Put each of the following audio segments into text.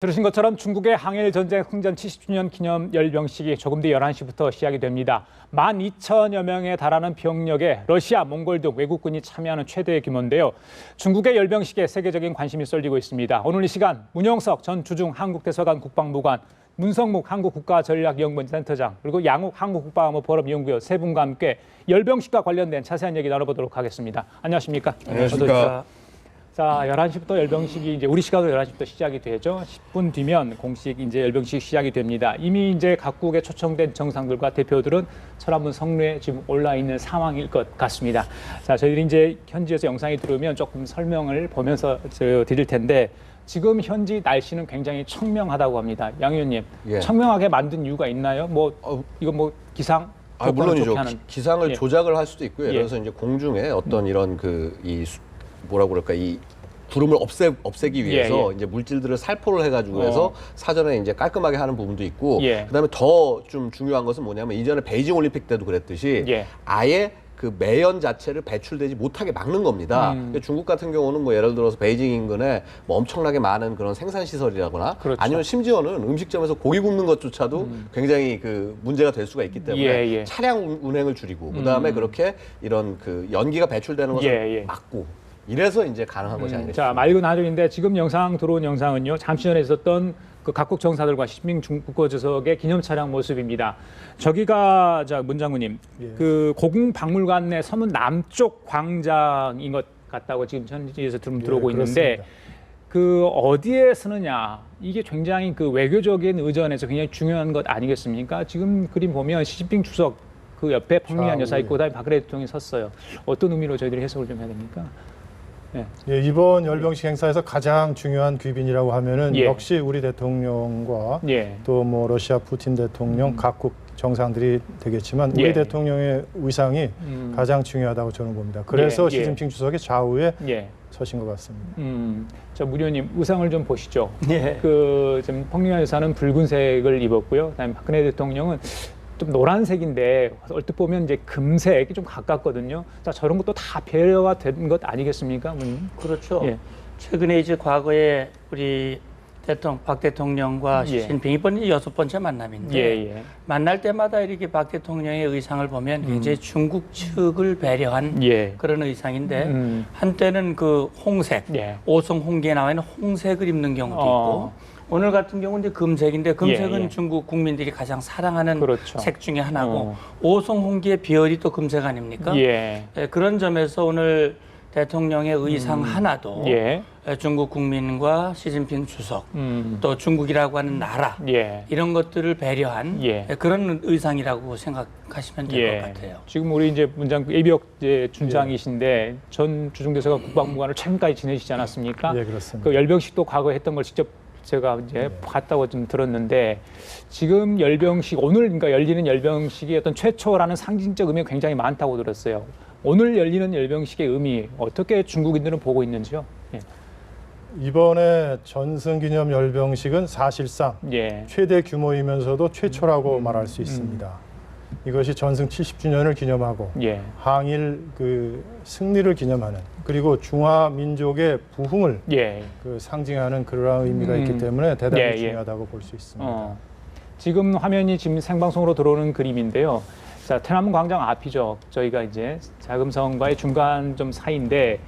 들으신 것처럼 중국의 항일 전쟁 흥전 70주년 기념 열병식이 조금 뒤 11시부터 시작이 됩니다. 12,000여 명에 달하는 병력에 러시아, 몽골 등 외국군이 참여하는 최대의 규모인데요. 중국의 열병식에 세계적인 관심이 쏠리고 있습니다. 오늘 이 시간 문영석 전 주중 한국대사관 국방부관, 문성묵 한국국가전략연구센터장, 그리고 양욱 한국국방안보포럼연구위원 세 분과 함께 열병식과 관련된 자세한 얘기 나눠보도록 하겠습니다. 안녕하십니까? 안녕하십니까? 자, 11시부터 열병식이 이제 우리 시각으로 11시부터 시작이 되죠. 10분 뒤면 공식 이제 열병식이 시작이 됩니다. 이미 이제 각국의 초청된 정상들과 대표들은 천안문 성루에 지금 올라 있는 상황일 것 같습니다. 자, 저희들이 이제 현지에서 영상이 들어오면 조금 설명을 보면서 드릴 텐데 지금 현지 날씨는 굉장히 청명하다고 합니다. 양 의원님, 예. 청명하게 만든 이유가 있나요? 이거 뭐 기상? 물론이죠. 기상을 예. 조작을 할 수도 있고요. 예를 들어서 이제 공중에 어떤 이런 뭐라고 그럴까, 이 구름을 없애기 위해서 이제 물질들을 살포를 해가지고 해서 사전에 이제 깔끔하게 하는 부분도 있고, 그다음에 더 좀 중요한 것은 뭐냐면 이전에 베이징 올림픽 때도 그랬듯이 아예 그 매연 자체를 배출되지 못하게 막는 겁니다. 중국 같은 경우는 뭐 예를 들어서 베이징 인근에 뭐 엄청나게 많은 그런 생산 시설이라거나 그렇죠. 아니면 심지어는 음식점에서 고기 굽는 것조차도 굉장히 그 문제가 될 수가 있기 때문에 차량 운행을 줄이고 그다음에 그렇게 이런 그 연기가 배출되는 것을 막고 이래서 이제 가능한 것이 아니겠습니까? 자, 맑은 하늘인데 지금 들어온 영상은요. 잠시 전에 있었던 그 각국 정사들과 시진핑 중국 국가주석의 기념 차량 모습입니다. 저기가 문 장군님, 그 고궁박물관 내 서문 남쪽 광장인 것 같다고 지금 현지에서 들어오고 있는데 그 어디에 쓰느냐 이게 굉장히 그 외교적인 의전에서 굉장히 중요한 것 아니겠습니까? 지금 그림 보면 시진핑 주석 그 옆에 펑리한 여사 있고 그다음에 박근혜 대통령이 섰어요. 어떤 의미로 저희들이 해석을 좀 해야 됩니까? 이번 열병식 행사에서 가장 중요한 귀빈이라고 하면은 역시 우리 대통령과 또 뭐 러시아 푸틴 대통령 각국 정상들이 되겠지만 우리 대통령의 의상이 가장 중요하다고 저는 봅니다. 그래서 시진핑 주석의 좌우에 서신 것 같습니다. 자, 문 의원님 의상을 좀 보시죠. 그 지금 펑리한 여사는 붉은색을 입었고요. 그다음에 박근혜 대통령은 좀 노란색인데 얼핏 보면 이제 금색이 좀 가깝거든요. 자, 저런 것도 다 배려가 된 것 아니겠습니까? 그렇죠. 최근에 이제 과거에 우리 박 대통령과 시진핑 이번이 6번째 만남인데 만날 때마다 이렇게 박 대통령의 의상을 보면 굉장히 중국 측을 배려한 그런 의상인데 한때는 그 홍색, 오송 홍기에 나와 있는 홍색을 입는 경우도 있고 오늘 같은 경우는 이제 금색인데 금색은 중국 국민들이 가장 사랑하는 색 중에 하나고 오송 홍기의 비열이 또 금색 아닙니까? 그런 점에서 오늘 대통령의 의상 하나도 중국 국민과 시진핑 주석 또 중국이라고 하는 나라 이런 것들을 배려한 그런 의상이라고 생각하시면 될 것 같아요. 지금 우리 이제 문장 예비역 준장이신데 전 주중대사관 국방부관을 최근까지 지내시지 않았습니까? 그렇습니다. 그 열병식도 과거에 했던 걸 직접 제가 이제 봤다고 좀 들었는데 지금 열병식 오늘 그러니까 열리는 열병식이 어떤 최초라는 상징적 의미가 굉장히 많다고 들었어요. 오늘 열리는 열병식의 의미 어떻게 중국인들은 보고 있는지요? 이번에 전승기념 열병식은 사실상 최대 규모이면서도 최초라고 말할 수 있습니다. 이것이 전승 70주년을 기념하고 항일 그 승리를 기념하는 그리고 중화 민족의 부흥을 그 상징하는 그러한 의미가 있기 때문에 대단히 중요하다고 볼 수 있습니다. 지금 화면이 지금 생방송으로 들어오는 그림인데요. 자,天安문 광장 앞이죠. 저희가 이제 자금성과의 중간 좀 사이인데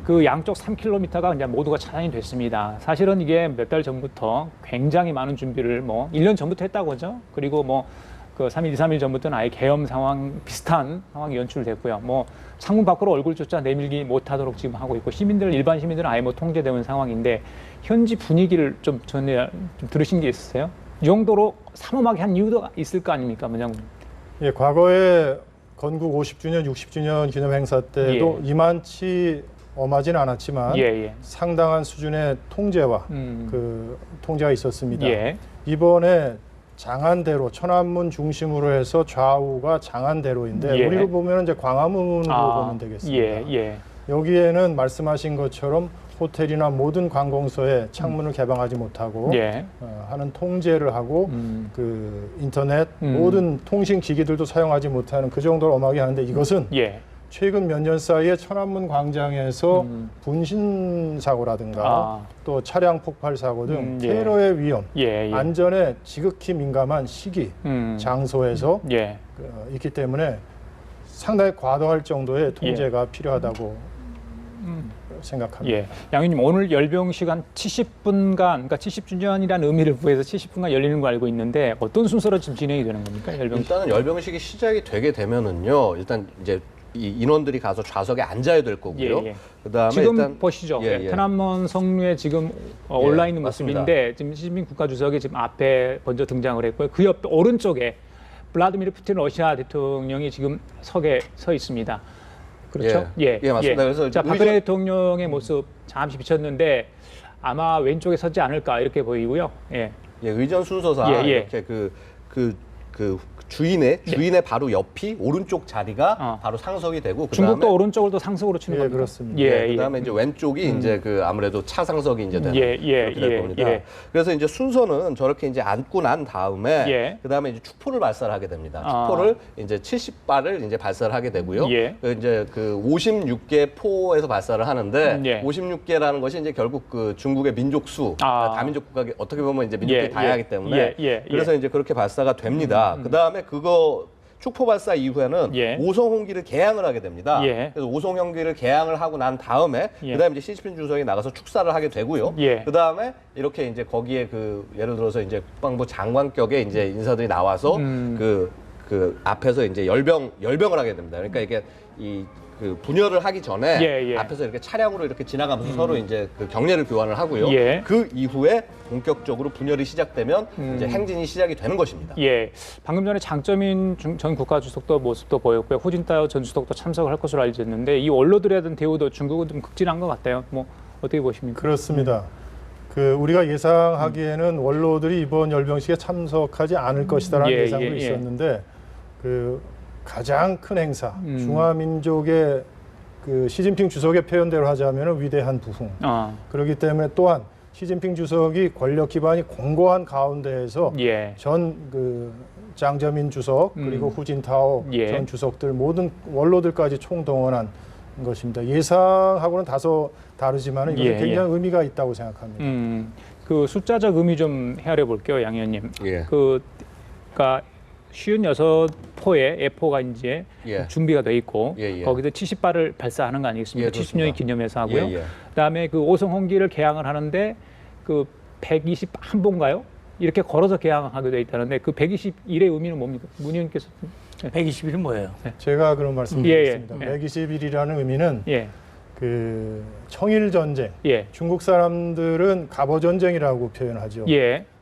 그 양쪽 3km가 이제 모두가 차단이 됐습니다. 사실은 이게 몇 달 전부터 굉장히 많은 준비를 1년 전부터 했다고 하죠. 그리고 그 3일, 2, 3일 전부터는 아예 계엄 상황 비슷한 상황이 연출됐고요. 창문 밖으로 얼굴조차 내밀기 못하도록 지금 하고 있고 일반 시민들은 아예 통제되는 상황인데 현지 분위기를 좀 들으신 게 있으세요? 이 정도로 삼엄하게 한 이유도 있을 거 아닙니까, 문장군? 과거에 건국 50주년, 60주년 기념 행사 때도 이만치 엄하지는 않았지만 상당한 수준의 통제와 그 통제가 있었습니다. 이번에 장안대로 천안문 중심으로 해서 좌우가 장안대로인데 우리로 보면 이제 광화문으로 보면 되겠습니다. 여기에는 말씀하신 것처럼 호텔이나 모든 관공서에 창문을 개방하지 못하고 하는 통제를 하고 그 인터넷 모든 통신 기기들도 사용하지 못하는 그 정도로 엄하게 하는데 이것은 최근 몇 년 사이에 천안문 광장에서 분신 사고라든가 또 차량 폭발 사고 등 테러의 위험, 안전에 지극히 민감한 시기, 장소에서 있기 때문에 상당히 과도할 정도의 통제가 필요하다고 생각합니다. 양 의원님, 오늘 열병 시간 70분간, 그러니까 70주년이라는 의미를 부여해서 70분간 열리는 거 알고 있는데 어떤 순서로 지금 진행이 되는 겁니까? 일단은 열병식이 시작이 되게 되면은요, 일단 이제 이 인원들이 가서 좌석에 앉아야 될 거고요. 그다음에 지금 일단 보시죠.天安門 성루에 지금 올라 있는 모습인데 지금 시진핑 국가주석이 지금 앞에 먼저 등장을 했고요. 그 옆 오른쪽에 블라디미르 푸틴 러시아 대통령이 지금 서 있습니다. 그렇죠? 맞습니다. 그래서 자, 박근혜 대통령의 모습 잠시 비쳤는데 아마 왼쪽에 서지 않을까 이렇게 보이고요. 의전 순서상 이렇게 주인의 바로 옆이 오른쪽 자리가 바로 상석이 되고 중국도 오른쪽을 또 상석으로 치는 겁니다. 그렇습니다. 그다음에 이제 왼쪽이 이제 아무래도 차 상석이 이제 되는 그렇게 될 겁니다. 그래서 이제 순서는 저렇게 이제 앉고 난 다음에 그다음에 이제 축포를 발사를 하게 됩니다. 축포를 이제 70발을 이제 발사를 하게 되고요. 이제 56개 포에서 발사를 하는데 56개라는 것이 이제 결국 중국의 민족수, 다민족 국가가 어떻게 보면 이제 민족이 다양하기 때문에 그래서 이제 그렇게 발사가 됩니다. 그다음에 그거 축포 발사 이후에는 오송 홍기를 개항을 하게 됩니다. 그래서 오송 홍기를 개항을 하고 난 다음에 그다음에 이제 시진핑 주석이 나가서 축사를 하게 되고요. 그다음에 이렇게 이제 거기에 예를 들어서 이제 국방부 장관격의 이제 인사들이 나와서 그 앞에서 이제 열병을 하게 됩니다. 그러니까 이게 분열을 하기 전에 앞에서 이렇게 차량으로 이렇게 지나가면서 서로 이제 경례를 교환을 하고요. 그 이후에 본격적으로 분열이 시작되면 이제 행진이 시작이 되는 것입니다. 방금 전에 장점인 전 국가주석도 모습도 보였고요. 후진타오 전 주석도 참석을 할 것으로 알려졌는데 이 원로들에 대한 대우도 중국은 좀 극진한 것 같아요. 뭐 어떻게 보십니까? 그렇습니다. 우리가 예상하기에는 원로들이 이번 열병식에 참석하지 않을 것이다라는 예상도 있었는데 가장 큰 행사, 중화민족의 시진핑 주석의 표현대로 하자면 위대한 부흥. 그렇기 때문에 또한 시진핑 주석이 권력 기반이 공고한 가운데에서 전 장저민 주석 그리고 후진타오 전 주석들 모든 원로들까지 총동원한 것입니다. 예상하고는 다소 다르지만 이것은 굉장히 의미가 있다고 생각합니다. 그 숫자적 의미 좀 헤아려 볼게요, 양 의원님. 그러니까 56포의 예포가 이제 준비가 돼 있고 거기서 70발을 발사하는 거 아니겠습니까? 70년을 기념해서 하고요. 그다음에 오송 홍기를 개항을 하는데 121봉가요? 이렇게 걸어서 개항하게 돼 있다는데 121의 의미는 뭡니까? 문 의원께서 121은 뭐예요? 제가 그런 말씀드리겠습니다. 121이라는 의미는 청일 전쟁. 중국 사람들은 갑오 전쟁이라고 표현하죠.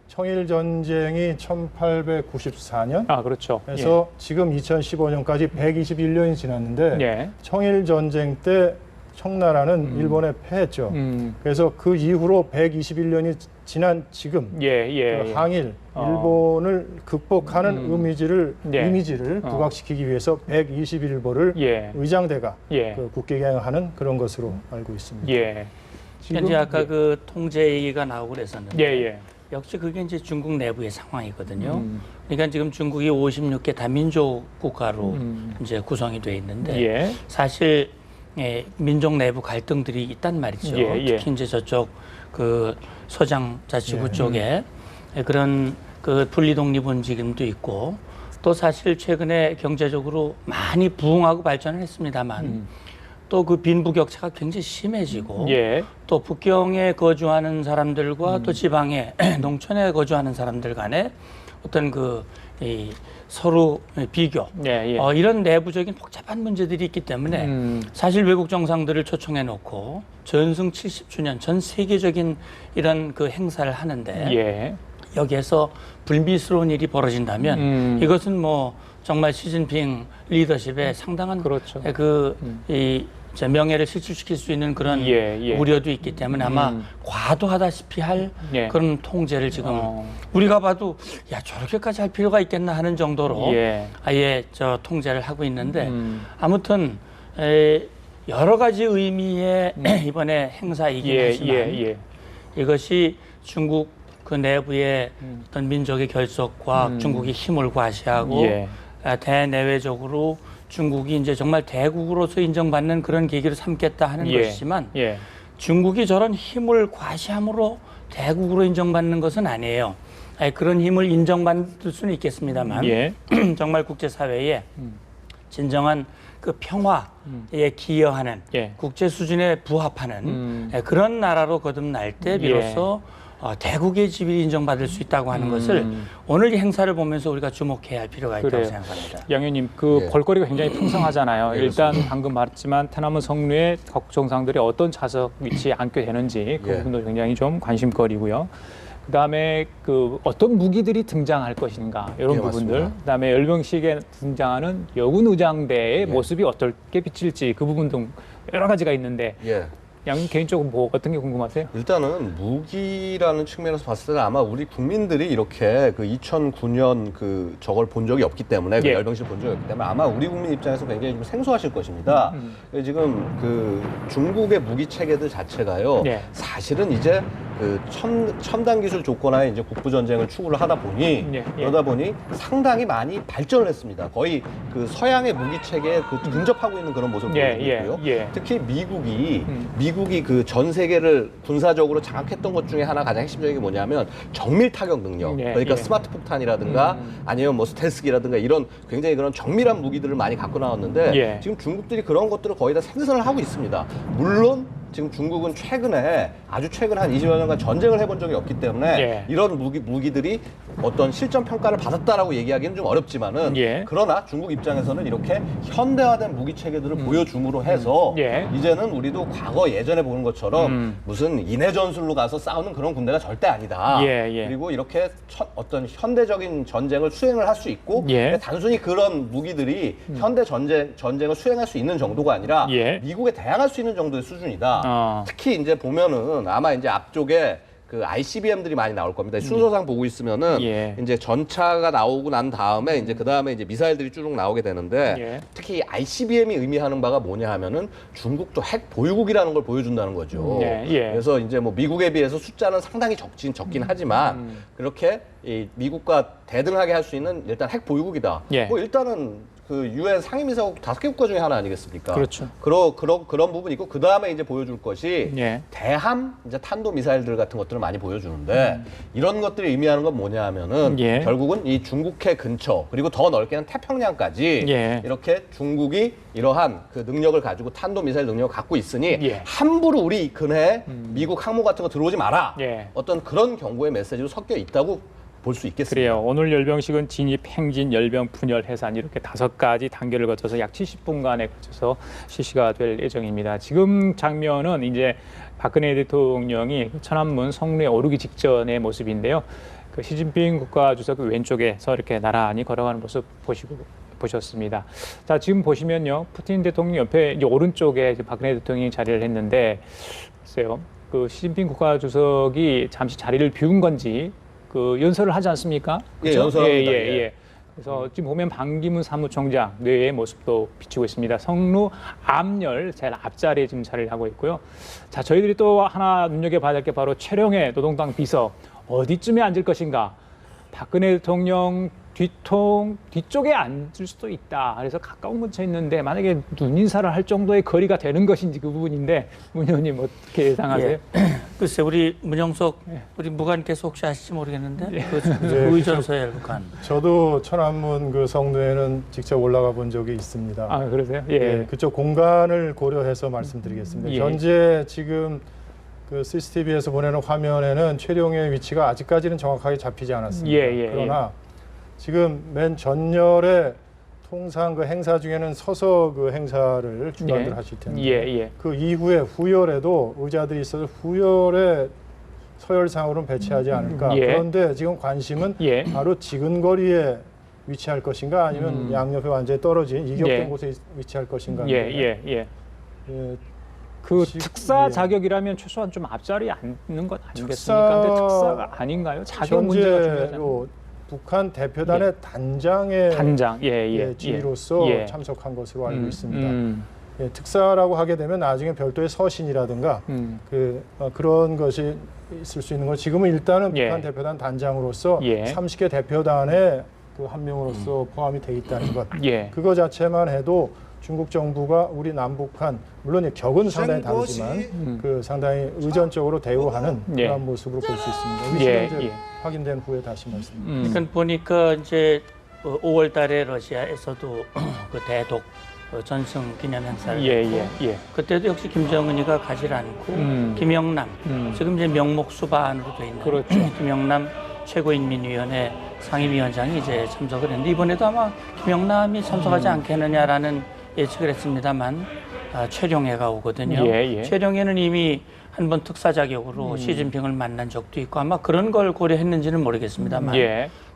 청일 전쟁이 1894년. 그렇죠. 그래서 지금 2015년까지 121년이 지났는데 청일 전쟁 때 청나라는 일본에 패했죠. 그래서 그 이후로 121년이 지난 지금 항일 일본을 극복하는 이미지를 부각시키기 위해서 121보를 의장대가 국회 개항하는 그런 것으로 알고 있습니다. 현재 아까 통제 얘기가 나오고 그랬었는데 역시 그게 이제 중국 내부의 상황이거든요. 그러니까 지금 중국이 56개 다민족 국가로 이제 구성이 돼 있는데 사실 민족 내부 갈등들이 있단 말이죠. 특히 이제 저쪽 서장 자치구 쪽에 그런 분리 독립 움직임도 있고 또 사실 최근에 경제적으로 많이 부흥하고 발전을 했습니다만 또 빈부격차가 굉장히 심해지고 또 북경에 거주하는 사람들과 또 지방에 농촌에 거주하는 사람들 간에 어떤 서로 비교 이런 내부적인 복잡한 문제들이 있기 때문에 사실 외국 정상들을 초청해 놓고 전승 70주년 전 세계적인 이런 행사를 하는데 여기에서 불미스러운 일이 벌어진다면 이것은 정말 시진핑 리더십에 상당한 명예를 실추시킬 수 있는 그런 우려도 있기 때문에 아마 과도하다시피 할 그런 통제를 지금 우리가 봐도 저렇게까지 할 필요가 있겠나 하는 정도로 아예 통제를 하고 있는데 아무튼 여러 가지 의미의 이번에 행사이긴 하지만 이것이 중국 내부의 어떤 민족의 결속과 중국의 힘을 과시하고 대내외적으로 중국이 이제 정말 대국으로서 인정받는 그런 계기를 삼겠다 하는 예. 것이지만 예. 중국이 저런 힘을 과시함으로 대국으로 인정받는 것은 아니에요. 아니, 그런 힘을 인정받을 수는 있겠습니다만 예. 정말 국제사회에 진정한 그 평화에 기여하는 예. 국제 수준에 부합하는 그런 나라로 거듭날 때 비로소 대국의 지위를 인정받을 수 있다고 하는 것을 오늘 이 행사를 보면서 우리가 주목해야 할 필요가 있다고 그래요. 생각합니다. 양 의원님, 그 예. 볼거리가 굉장히 풍성하잖아요. 예, 일단 방금 말했지만 테나무 성루에 각 정상들이 어떤 좌석 위치에 앉게 되는지 그 예. 부분도 굉장히 좀 관심거리고요. 그다음에 그 어떤 무기들이 등장할 것인가 이런 예, 부분들. 맞습니다. 그다음에 열병식에 등장하는 여군 의장대의 예. 모습이 어떻게 비칠지 그 부분 등 여러 가지가 있는데 예. 양님 개인적으로 뭐 어떤 게 궁금하세요? 일단은 무기라는 측면에서 봤을 때는 아마 우리 국민들이 이렇게 그 2009년 그 저걸 본 적이 없기 때문에 그 예. 열병식 본 적이 없기 때문에 아마 우리 국민 입장에서 굉장히 좀 생소하실 것입니다. 지금 그 중국의 무기 체계들 자체가요. 예. 사실은 이제 그 첨단 기술 조건하에 이제 국부 전쟁을 추구를 하다 보니 예. 그러다 보니 상당히 많이 발전을 했습니다. 거의 그 서양의 무기 체계에 그 근접하고 있는 그런 모습을 예, 보이고 있고요. 예, 예. 특히 미국이 그 전 세계를 군사적으로 장악했던 것 중에 하나 가장 핵심적인 게 뭐냐면 정밀 타격 능력. 예, 그러니까 예. 스마트 폭탄이라든가 아니면 뭐 스텔스기라든가 이런 굉장히 그런 정밀한 무기들을 많이 갖고 나왔는데 예. 지금 중국들이 그런 것들을 거의 다 생산을 하고 있습니다. 물론 지금 중국은 최근에 아주 최근 한 20여 년간 전쟁을 해본 적이 없기 때문에 예. 이런 무기들이 어떤 실전 평가를 받았다라고 얘기하기는 좀 어렵지만은 예. 그러나 중국 입장에서는 이렇게 현대화된 무기 체계들을 보여줌으로 해서 예. 이제는 우리도 과거 예전에 보는 것처럼 무슨 인해 전술로 가서 싸우는 그런 군대가 절대 아니다. 예, 예. 그리고 이렇게 어떤 현대적인 전쟁을 수행을 할 수 있고 예. 단순히 그런 무기들이 현대 전쟁을 수행할 수 있는 정도가 아니라 예. 미국에 대항할 수 있는 정도의 수준이다. 어. 특히 이제 보면은 아마 이제 앞쪽에 그 ICBM들이 많이 나올 겁니다. 순서상 보고 있으면은 예. 이제 전차가 나오고 난 다음에 이제 그 다음에 이제 미사일들이 쭉 나오게 되는데 예. 특히 ICBM이 의미하는 바가 뭐냐 하면은 중국도 핵 보유국이라는 걸 보여준다는 거죠. 예, 예. 그래서 이제 뭐 미국에 비해서 숫자는 상당히 적긴 하지만 그렇게 이 미국과 대등하게 할 수 있는 일단 핵 보유국이다. 예. 뭐 일단은 그 유엔 상임이사국 5개 국가 중에 하나 아니겠습니까? 그렇죠. 그런 부분이 있고 그 다음에 이제 보여줄 것이 예. 대함 이제 탄도 미사일들 같은 것들을 많이 보여주는데 이런 것들이 의미하는 건 뭐냐 하면은 예. 결국은 이 중국해 근처 그리고 더 넓게는 태평양까지 예. 이렇게 중국이 이러한 그 능력을 가지고 탄도 미사일 능력을 갖고 있으니 예. 함부로 우리 근해에 미국 항모 같은 거 들어오지 마라. 예. 어떤 그런 경고의 메시지로 섞여 있다고 볼 수 있겠습니다. 그래요. 오늘 열병식은 진입, 행진, 열병, 분열, 해산 이렇게 5가지 단계를 거쳐서 약 70분간에 거쳐서 실시가 될 예정입니다. 지금 장면은 이제 박근혜 대통령이 천안문 성루에 오르기 직전의 모습인데요. 그 시진핑 국가주석 왼쪽에서 이렇게 나란히 걸어가는 모습 보셨습니다. 자, 지금 보시면요. 푸틴 대통령 옆에 이제 오른쪽에 이제 박근혜 대통령이 자리를 했는데, 글쎄요. 그 시진핑 국가주석이 잠시 자리를 비운 건지 그 연설을 하지 않습니까? 예, 그렇죠? 연설합니다. 예. 그래서 지금 보면 반기문 사무총장 뇌의 모습도 비치고 있습니다. 성루 앞열 제일 앞자리에 지금 자리를 하고 있고요. 자, 저희들이 또 하나 눈여겨봐야 될 게 바로 최룡해 노동당 비서 어디쯤에 앉을 것인가? 박근혜 대통령 뒤쪽에 앉을 수도 있다. 그래서 가까운 근처에 있는데 만약에 눈인사를 할 정도의 거리가 되는 것인지 그 부분인데 문 의원님 어떻게 예상하세요? 예. 글쎄 우리 문영석 우리 무관께서 혹시 아실지 모르겠는데 그 예. 의전서에 북한. 저도 천안문 그 성루에는 직접 올라가 본 적이 있습니다. 아, 그러세요? 예. 예, 그쪽 공간을 고려해서 말씀드리겠습니다. 예. 현재 지금 그 CCTV에서 보내는 화면에는 최룡의 위치가 아직까지는 정확하게 잡히지 않았습니다. 예. 그러나 지금 맨 전열에 통상 그 행사 중에는 서서 그 행사를 주관들 하실 텐데 예. 그 이후에 후열에도 의자들이 있어서 후열에 서열상으로는 배치하지 않을까. 예. 그런데 지금 관심은 예. 바로 지근거리에 위치할 것인가 아니면 양옆에 완전히 떨어진 이격된 예. 곳에 위치할 것인가. 예. 예, 그 지- 특사 예. 자격이라면 최소한 좀 앞자리에 앉는 것 아니겠습니까? 근데 특사가 아닌가요? 자격 문제가 중요하잖아요. 현재로 북한 대표단의 단장의 단장, 예. 지휘로서 예. 참석한 것으로 알고 있습니다. 예, 특사라고 하게 되면 나중에 별도의 서신이라든가 그런 것이 있을 수 있는 거. 지금은 일단은 예. 북한 대표단 단장으로서 예. 30개 대표단의 그 한 명으로서 포함이 돼 있다는 것. 예. 그거 자체만 해도 중국 정부가 우리 남북한 물론 격은 상당히 다르지만 그 상당히 의존적으로 대우하는 그런 모습으로 볼 수 있습니다. 이제 확인된 후에 다시 말씀드립니다. 그러니까 보니까 이제 5월 달에 러시아에서도 그 대독 전승 기념 행사를 했고 그때도 역시 김정은이가 가지 않고 김영남 지금 이제 명목수반으로 돼 있는 그렇죠. 김영남 최고인민위원회 상임위원장이 이제 참석을 했는데 이번에도 아마 김영남이 참석하지 않겠느냐라는 예측을 했습니다만 최룡해가 오거든요. 최룡해는 이미 한번 특사 자격으로 시진핑을 만난 적도 있고 아마 그런 걸 고려했는지는 모르겠습니다만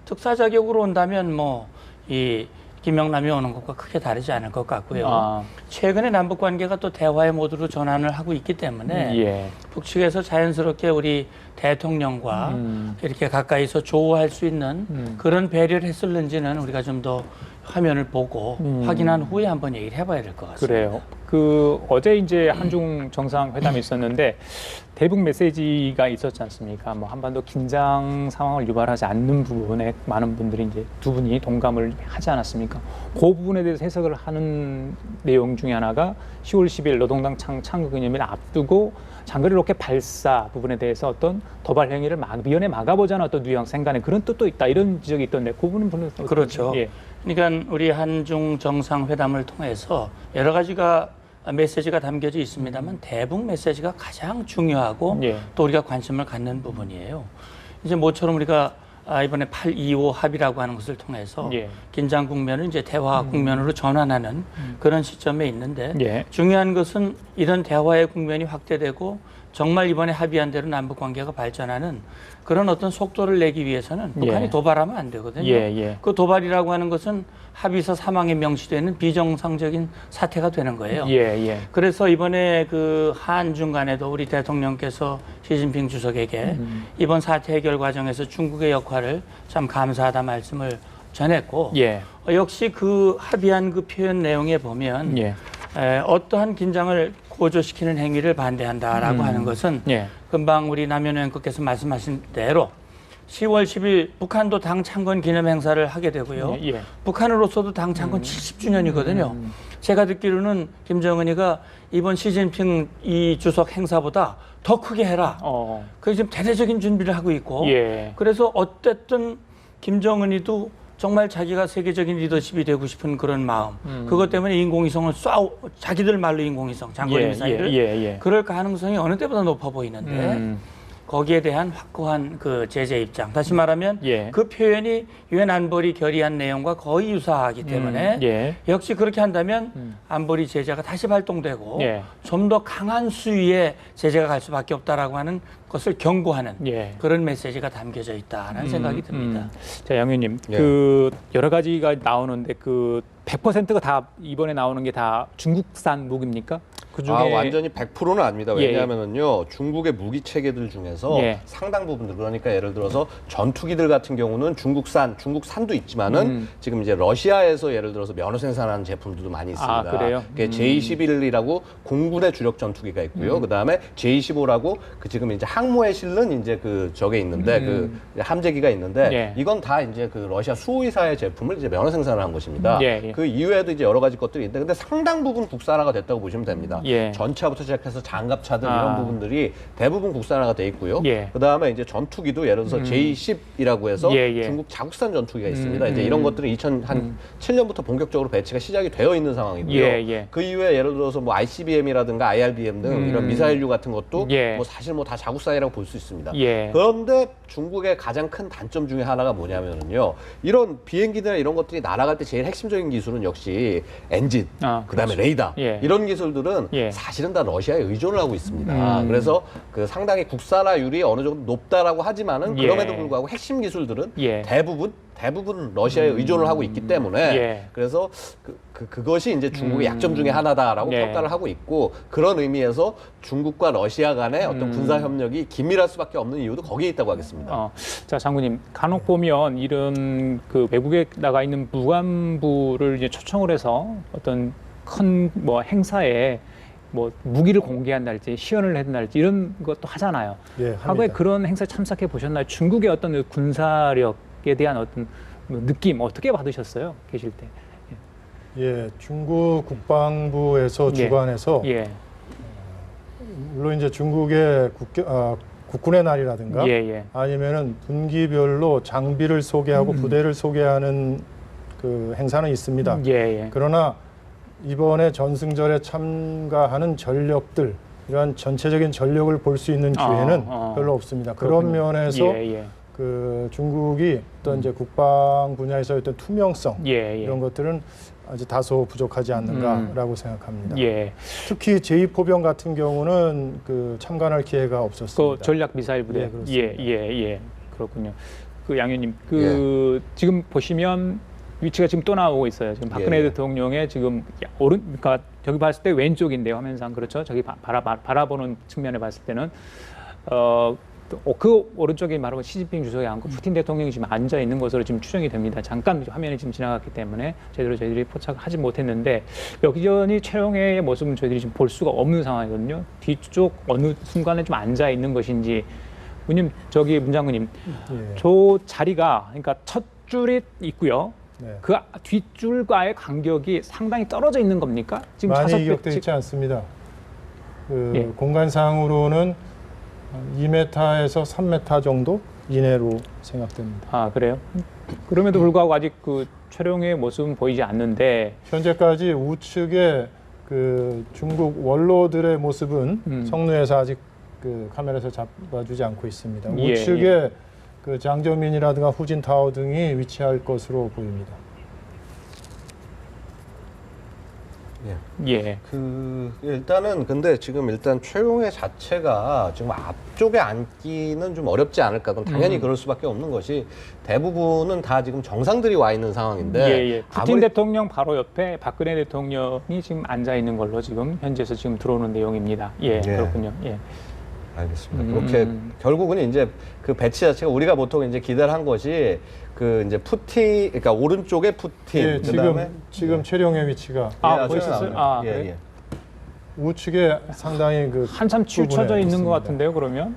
특사 자격으로 온다면 뭐 이 김영남이 오는 것과 크게 다르지 않을 것 같고요. 최근에 남북 관계가 또 대화의 모드로 전환을 하고 있기 때문에 북측에서 자연스럽게 우리 대통령과 이렇게 가까이서 조우할 수 있는 그런 배려를 했을는지는 우리가 좀 더 화면을 보고 확인한 후에 한번 얘기를 해봐야 될 것 같습니다. 그래요. 그 어제 이제 한중 정상회담이 있었는데 대북 메시지가 있었지 않습니까? 뭐 한반도 긴장 상황을 유발하지 않는 부분에 많은 분들이 이제 두 분이 동감을 하지 않았습니까? 그 부분에 대해서 해석을 하는 내용 중에 하나가 10월 10일 노동당 창구 기념일을 앞두고 장거리 로켓 발사 부분에 대해서 어떤 도발 행위를 미연에 막아보자는 어떤 뉘앙스 생간에 그런 뜻도 있다 이런 지적이 있던데 그 부분은 분명 그렇죠. 그러니까 우리 한중 정상회담을 통해서 여러 가지가 메시지가 담겨져 있습니다만 대북 메시지가 가장 중요하고 또 우리가 관심을 갖는 부분이에요. 이제 모처럼 우리가 이번에 8.25 합의라고 하는 것을 통해서 긴장 국면을 이제 대화 국면으로 전환하는 그런 시점에 있는데 중요한 것은 이런 대화의 국면이 확대되고 정말 이번에 합의한 대로 남북 관계가 발전하는 그런 어떤 속도를 내기 위해서는 북한이 도발하면 안 되거든요. 그 도발이라고 하는 것은 합의서 사망에 명시되는 비정상적인 사태가 되는 거예요. 그래서 이번에 그 한중 간에도 우리 대통령께서 시진핑 주석에게 이번 사태 해결 과정에서 중국의 역할을 참 감사하다 말씀을 전했고 역시 그 합의한 그 표현 내용에 보면 어떠한 긴장을 고조시키는 행위를 반대한다라고 하는 것은 금방 우리 남현우 앵커께서 말씀하신 대로 10월 10일 북한도 당 창건 기념 행사를 하게 되고요. 북한으로서도 당 창건 70주년이거든요. 제가 듣기로는 김정은이가 이번 시진핑 이 주석 행사보다 더 크게 해라. 그래서 지금 대대적인 준비를 하고 있고 그래서 어쨌든 김정은이도 정말 자기가 세계적인 리더십이 되고 싶은 그런 마음. 그것 때문에 인공위성을 자기들 말로 인공위성, 장거리 미사일을 그럴 가능성이 어느 때보다 높아 보이는데 거기에 대한 확고한 그 제재 입장. 다시 말하면 그 표현이 유엔 안보리 결의한 내용과 거의 유사하기 때문에 역시 그렇게 한다면 안보리 제재가 다시 발동되고 좀 더 강한 수위의 제재가 갈 수밖에 없다라고 하는 것을 경고하는 그런 메시지가 담겨져 있다는 생각이 듭니다. 자, 양 의원님, 그 여러 가지가 나오는데 그 100%가 다 이번에 나오는 게 다 중국산 무기입니까? 그중에 완전히 100%는 아닙니다. 왜냐하면은요 중국의 무기 체계들 중에서 상당 부분들 그러니까 예를 들어서 전투기들 같은 경우는 중국산도 있지만은 지금 이제 러시아에서 예를 들어서 면허 생산하는 제품들도 많이 있습니다. 그래요? J-21이라고 공군의 주력 전투기가 있고요. 그 다음에 J-15라고 그 지금 이제 항모에 실는 이제 그 저게 있는데 그 함재기가 있는데 이건 다 이제 그 러시아 수호위사의 제품을 이제 면허 생산을 한 것입니다. 그 이후에도 이제 여러 가지 것들이 있는데 근데 상당 부분 국산화가 됐다고 보시면 됩니다. 전차부터 시작해서 장갑차들 이런 부분들이 대부분 국산화가 돼 있고요. 그 다음에 이제 전투기도 예를 들어서 J-10이라고 해서 중국 자국산 전투기가 있습니다. 이제 이런 것들은 2007년부터 본격적으로 배치가 시작이 되어 있는 상황이고요. 그 이후에 예를 들어서 뭐 ICBM이라든가 IRBM 등 이런 미사일류 같은 것도 뭐 사실 뭐 다 자국산이라고 볼 수 있습니다. 그런데 중국의 가장 큰 단점 중에 하나가 뭐냐면요. 이런 비행기나 이런 것들이 날아갈 때 제일 핵심적인 기술은 역시 엔진, 그다음에 레이더 이런 기술들은 사실은 다 러시아에 의존을 하고 있습니다. 그래서 그 상당히 국산화율이 어느 정도 높다라고 하지만은 그럼에도 불구하고 핵심 기술들은 대부분 러시아에 의존을 하고 있기 때문에 그래서 그것이 이제 중국의 약점 중에 하나다라고 평가를 하고 있고 그런 의미에서 중국과 러시아 간의 어떤 군사 협력이 긴밀할 수밖에 없는 이유도 거기에 있다고 하겠습니다. 자, 장군님, 간혹 보면 이런 그 외국에 나가 있는 무관부를 이제 초청을 해서 어떤 큰 뭐 행사에 뭐 무기를 공개한달지 시연을 한달지 이런 것도 하잖아요. 과거에 그런 행사에 참석해 보셨나요? 중국의 어떤 군사력에 대한 어떤 느낌 어떻게 받으셨어요? 계실 때? 예, 중국 국방부에서 주관해서 물론 이제 중국의 국군의 날이라든가 아니면은 분기별로 장비를 소개하고 부대를 소개하는 그 행사는 있습니다. 그러나 이번에 전승절에 참가하는 전력들 이러한 전체적인 전력을 볼 수 있는 기회는 별로 없습니다. 그런 면에서 그 중국이 어떤 이제 국방 분야에서 어떤 투명성 이런 것들은 아직 다소 부족하지 않는가라고 생각합니다. 특히 제2포병 같은 경우는 그 참관할 기회가 없었습니다. 그 전략 미사일 부대. 그렇습니다. 그렇군요. 그 양 의원님, 그 지금 보시면 위치가 지금 또 나오고 있어요. 지금 박근혜 대통령의 지금 그러니까 저기 봤을 때 왼쪽인데요, 화면상 그렇죠. 저기 바라보는 측면에 봤을 때는 그 오른쪽에 말하면 시진핑 주석이 앉고 푸틴 대통령이 지금 앉아 있는 것으로 지금 추정이 됩니다. 잠깐 화면이 지금 지나갔기 때문에 제대로 저희들이 포착을 하지 못했는데 여기저기 최룡해의 모습은 저희들이 지금 볼 수가 없는 상황이거든요. 뒤쪽 어느 순간에 좀 앉아 있는 것인지, 문님 저기 문장군님, 저 자리가 그러니까 첫 줄이 있고요. 그 뒷줄과의 간격이 상당히 떨어져 있는 겁니까? 지금 많이 이격되어 있지 않습니다. 그 공간상으로는 2m에서 3m 정도 이내로 생각됩니다. 아, 그래요? 그럼에도 불구하고 아직 그 최룡의 모습은 보이지 않는데 현재까지 우측에 그 중국 원로들의 모습은 성루에서 아직 그 카메라에서 잡아주지 않고 있습니다. 우측에 그 장저민이라든가 후진타오 등이 위치할 것으로 보입니다. 일단은 근데 지금 일단 최용해 자체가 지금 앞쪽에 앉기는 좀 어렵지 않을까. 그럼 당연히 그럴 수밖에 없는 것이 대부분은 다 지금 정상들이 와 있는 상황인데. 푸틴 대통령 바로 옆에 박근혜 대통령이 지금 앉아 있는 걸로 지금 현지에서 지금 들어오는 내용입니다. 그렇군요. 알겠습니다. 그렇게 결국은 이제 그 배치 자체가 우리가 보통 이제 기대를 한 것이 그 이제 푸틴, 그러니까 오른쪽에 푸틴, 지금 최룡의 위치가 보이셨어요? 우측에 상당히 그 한참 치우쳐져 있는 것 같은데요. 그러면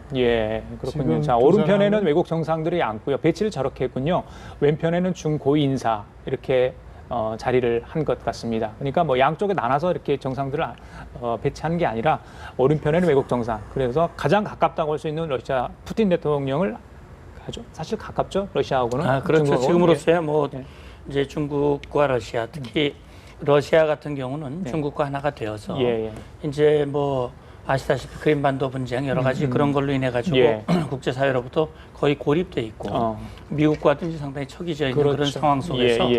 그렇군요. 자, 오른편에는 외국 정상들이 앉고요. 배치를 저렇게 했군요. 왼편에는 중고위 인사 이렇게 자리를 한 것 같습니다. 그러니까 뭐 양쪽에 나눠서 이렇게 정상들을 배치하는 게 아니라 오른편에는 외국 정상. 그래서 가장 가깝다고 할 수 있는 러시아 푸틴 대통령을 사실 가깝죠, 러시아하고는. 그렇죠. 지금으로서야 뭐 이제 중국과 러시아, 특히 러시아 같은 경우는 중국과 하나가 되어서 이제 뭐 아시다시피 크림반도 분쟁 여러 가지 그런 걸로 인해 가지고 국제사회로부터 거의 고립돼 있고 미국과도 상당히 척이져 있는 그런 상황 속에서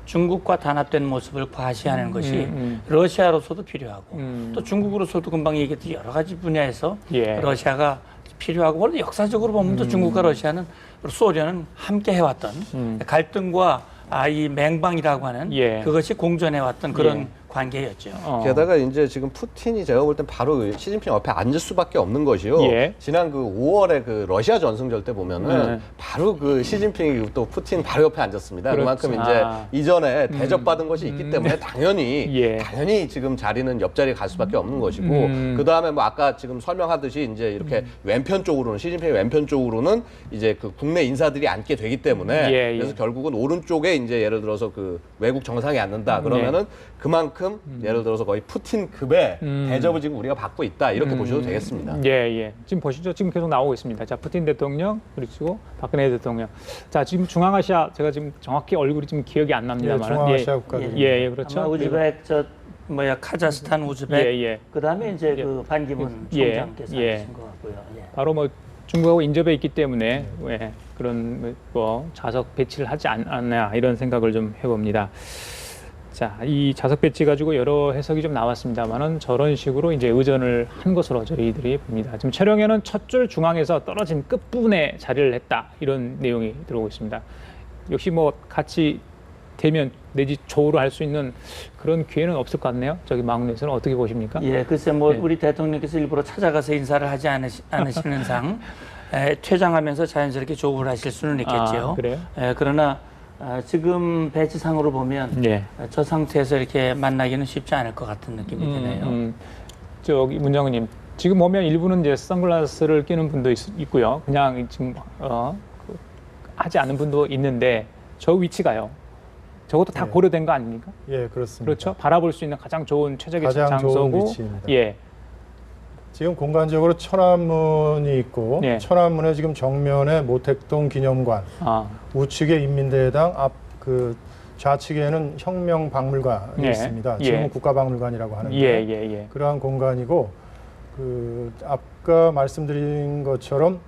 중국과 단합된 모습을 과시하는 것이 러시아로서도 필요하고 또 중국으로서도 금방 얘기했듯이 여러 가지 분야에서 러시아가 필요하고 원래 역사적으로 보면 또 중국과 러시아는 소련은 함께 해왔던 갈등과 이 맹방이라고 하는 그것이 공존해왔던 그런 관계였죠. 게다가 이제 지금 푸틴이 제가 볼 땐 바로 시진핑 옆에 앉을 수밖에 없는 것이요. 지난 그 5월에 그 러시아 전승절 때 보면은 바로 그 시진핑이 또 푸틴 바로 옆에 앉았습니다. 그만큼 이제 이전에 대접받은 것이 있기 때문에 당연히 지금 자리는 옆자리에 갈 수밖에 없는 것이고 그 다음에 뭐 아까 지금 설명하듯이 이제 이렇게 왼편 쪽으로는 시진핑의 왼편 쪽으로는 이제 그 국내 인사들이 앉게 되기 때문에 그래서 결국은 오른쪽에 이제 예를 들어서 그 외국 정상이 앉는다 그러면은 그만큼 예를 들어서 거의 푸틴급의 대접을 지금 우리가 받고 있다 이렇게 보셔도 되겠습니다. 지금 보시죠. 지금 계속 나오고 있습니다. 자, 푸틴 대통령 그리고 박근혜 대통령. 자, 지금 중앙아시아 제가 지금 정확히 얼굴이 지금 기억이 안 납니다만. 중앙아시아 국가들. 그렇죠. 아마 우즈벡 카자흐스탄 우즈벡 그다음에 이제 그 반기문 총장께서 하신 것 같고요. 바로 뭐 중국하고 인접해 있기 때문에 그런 뭐 좌석 배치를 하지 않았나 이런 생각을 좀 해봅니다. 자, 이 좌석 배치 가지고 여러 해석이 좀 나왔습니다만은 저런 식으로 이제 의전을 한 것으로 저희들이 봅니다. 지금 촬영에는 첫 줄 중앙에서 떨어진 끝부분에 자리를 했다 이런 내용이 들어오고 있습니다. 역시 뭐 같이 대면 내지 조우를 할 수 있는 그런 기회는 없을 것 같네요. 저기 막내에서는 어떻게 보십니까? 글쎄 뭐 우리 대통령께서 일부러 찾아가서 인사를 하지 않으시는 상 퇴장하면서 자연스럽게 조우를 하실 수는 있겠죠. 그래요? 그러나 지금 배치상으로 보면 저 상태에서 이렇게 만나기는 쉽지 않을 것 같은 느낌이 드네요. 저기 문장훈님, 지금 보면 일부는 이제 선글라스를 끼는 분도 있고요. 그냥 지금 하지 않은 분도 있는데 저 위치가요. 저것도 다 예. 고려된 거 아닙니까? 예, 그렇습니다. 그렇죠. 바라볼 수 있는 가장 좋은 최적의 가장 좋은 장소고. 위치입니다. 예. 지금 공간적으로 천안문이 있고 예. 천안문에 지금 정면에 모택동 기념관, 우측에 인민대회당, 앞 그 좌측에는 혁명박물관이 예. 있습니다. 예. 지금은 국가박물관이라고 하는데 예. 그러한 공간이고 그 아까 말씀드린 것처럼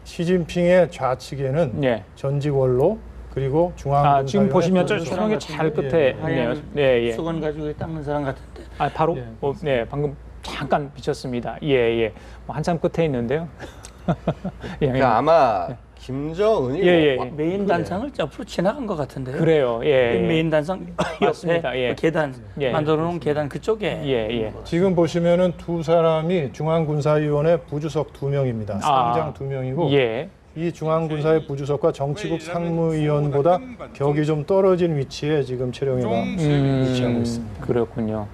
시진핑의 좌측에는 예. 전직원로 그리고 중앙군사위원회 지금 보시면 저 또 수렁의 잘 끝에 있네요. 예. 수건 가지고 닦는 사람 같은데. 바로 예, 네, 방금 잠깐 비쳤습니다. 예. 뭐 한참 끝에 있는데요. 예. 그러니까 아마 김정은이 예. 메인 단상을 옆으로 지나간 것 같은데요. 그래요. 예. 메인 단상 맞습니다. 옆에 예. 그 계단 예. 만들어 놓은 계단 그쪽에 예. 지금 보시면은 두 사람이 중앙군사위원회 부주석 2명입니다. 상장 2명이고 예. 이 중앙군사위 부주석과 정치국 상무위원보다 격이 좀 떨어진 위치에 지금 최룡해가 위치하고 있습니다. 그렇군요.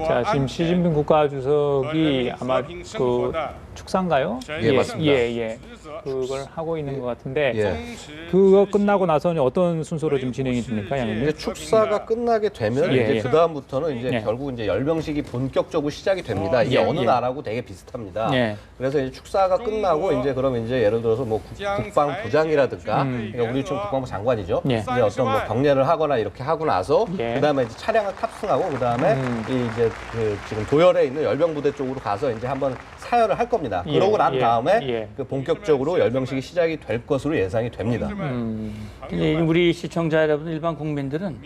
자, 지금 시진핑 국가주석이 아마 그 축사인가요? 예, 맞습니다. 예. 그걸 하고 있는 것 같은데 예. 그거 끝나고 나서는 어떤 순서로 좀 진행이 됩니까, 양님? 이제 축사가 끝나게 되면 예. 이제 그 다음부터는 이제 예. 결국 이제 열병식이 본격적으로 시작이 됩니다. 이게 어느 나라하고 되게 비슷합니다. 예. 그래서 이제 축사가 끝나고 이제 그럼 이제 예를 들어서 뭐 국방부장이라든가 그러니까 우리 지금 국방부 장관이죠. 예. 이제 어떤 뭐 경례를 하거나 이렇게 하고 나서 예. 그다음에 이제 차량을 탑승하고 그다음에 이제 그 지금 도열에 있는 열병부대 쪽으로 가서 이제 한번 사열을 할 겁니다. 예. 그러고 난 예. 다음에 예. 그 본격적으로 열병식이 시작이 될 것으로 예상이 됩니다. 우리 시청자 여러분 일반 국민들은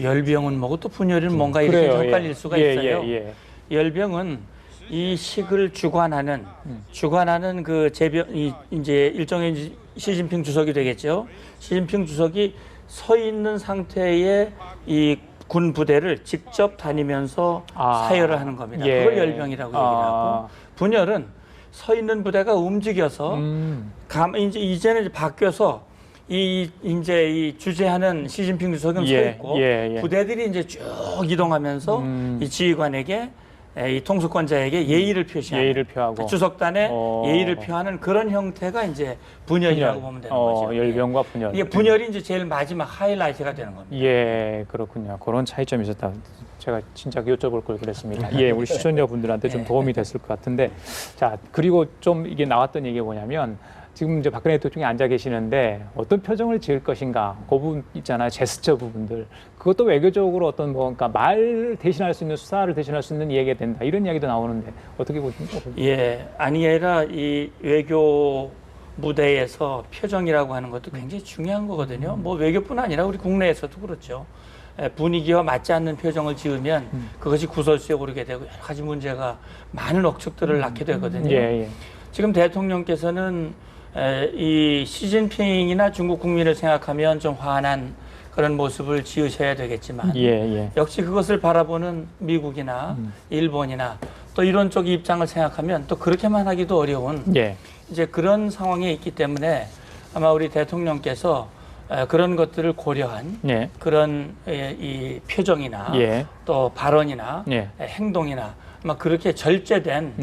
열병은 뭐고 또 분열은 뭔가 이렇게 그래요. 헷갈릴 예. 수가 예, 있어요. 예. 열병은 이 식을 주관하는 그 이제 일종의 이제 시진핑 주석이 되겠죠. 시진핑 주석이 서 있는 상태의 이 군 부대를 직접 다니면서 사열을 하는 겁니다. 예. 그걸 열병이라고 얘기를 하고 분열은 서 있는 부대가 움직여서 이제는 이제 바뀌어서 이제 이 주재하는 시진핑 주석은 서 있고 부대들이 이제 쭉 이동하면서 이 지휘관에게 이 통수권자에게 예의를 표시하는 예의를 표하고 주석단에 예의를 표하는 그런 형태가 이제 분열이라고 보면 되는 거죠. 열병과 분열. 이게 분열이 이제 제일 마지막 하이라이트가 되는 겁니다. 예, 그렇군요. 그런 차이점이 있었다. 제가 진짜 여쭤볼 걸 그랬습니다. 예, 우리 시청자분들한테 좀 도움이 됐을 것 같은데, 자, 그리고 좀 이게 나왔던 얘기가 뭐냐면, 지금 이제 박근혜 대통령이 앉아 계시는데 어떤 표정을 지을 것인가, 그 부분 있잖아요. 제스처 부분들. 그것도 외교적으로 어떤 뭐, 그러니까 말 대신할 수 있는, 수사를 대신할 수 있는 이야기가 된다. 이런 이야기도 나오는데 어떻게 보십니까? 예, 아니라 이 외교 무대에서 표정이라고 하는 것도 굉장히 중요한 거거든요. 뭐 외교뿐 아니라 우리 국내에서도 그렇죠. 분위기와 맞지 않는 표정을 지으면 그것이 구설수에 오르게 되고 여러 가지 문제가 많은 억측들을 낳게 되거든요. 예. 지금 대통령께서는 이 시진핑이나 중국 국민을 생각하면 좀 화난 그런 모습을 지으셔야 되겠지만 역시 그것을 바라보는 미국이나 일본이나 또 이런 쪽 입장을 생각하면 또 그렇게만 하기도 어려운 이제 그런 상황에 있기 때문에 아마 우리 대통령께서 그런 것들을 고려한 그런 이 표정이나 또 발언이나 행동이나 아마 그렇게 절제된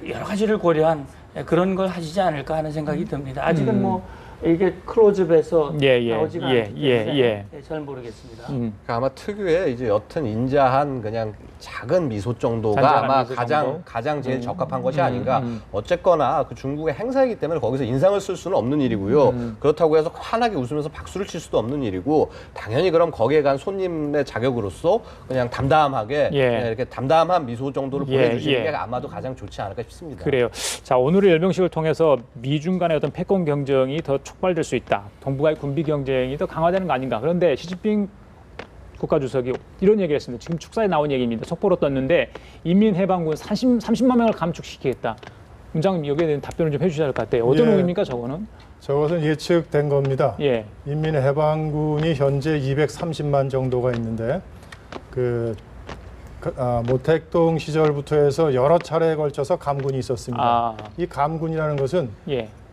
여러 가지를 고려한 그런 걸 하시지 않을까 하는 생각이 듭니다. 아직은 뭐 이게 클로즈업에서 나오지가 않기 때문에 잘 모르겠습니다. 그러니까 아마 특유의 이제 옅은 인자한 그냥 작은 미소 정도가 아마 미소 가장 제일 적합한 것이 아닌가. 어쨌거나 그 중국의 행사이기 때문에 거기서 인상을 쓸 수는 없는 일이고요. 그렇다고 해서 환하게 웃으면서 박수를 칠 수도 없는 일이고 당연히 그럼 거기에 간 손님의 자격으로서 그냥 담담하게 그냥 이렇게 담담한 미소 정도를 보내주시는 게 아마도 가장 좋지 않을까 싶습니다. 그래요. 자, 오늘의 열병식을 통해서 미중 간의 어떤 패권 경쟁이 더 촉발될 수 있다. 동북아의 군비 경쟁이 더 강화되는 거 아닌가. 그런데 시진핑 국가주석이 이런 얘기를 했습니다. 지금 축사에 나온 얘기입니다. 속보로 떴는데 인민해방군 30만 명을 감축시키겠다. 문장님 여기에 대한 답변을 좀 해주셔야 할 것 같아요. 어떤 의미입니까, 저거는? 저것은 예측된 겁니다. 인민해방군이 현재 230만 정도가 있는데 모택동 시절부터 해서 여러 차례에 걸쳐서 감군이 있었습니다. 이 감군이라는 것은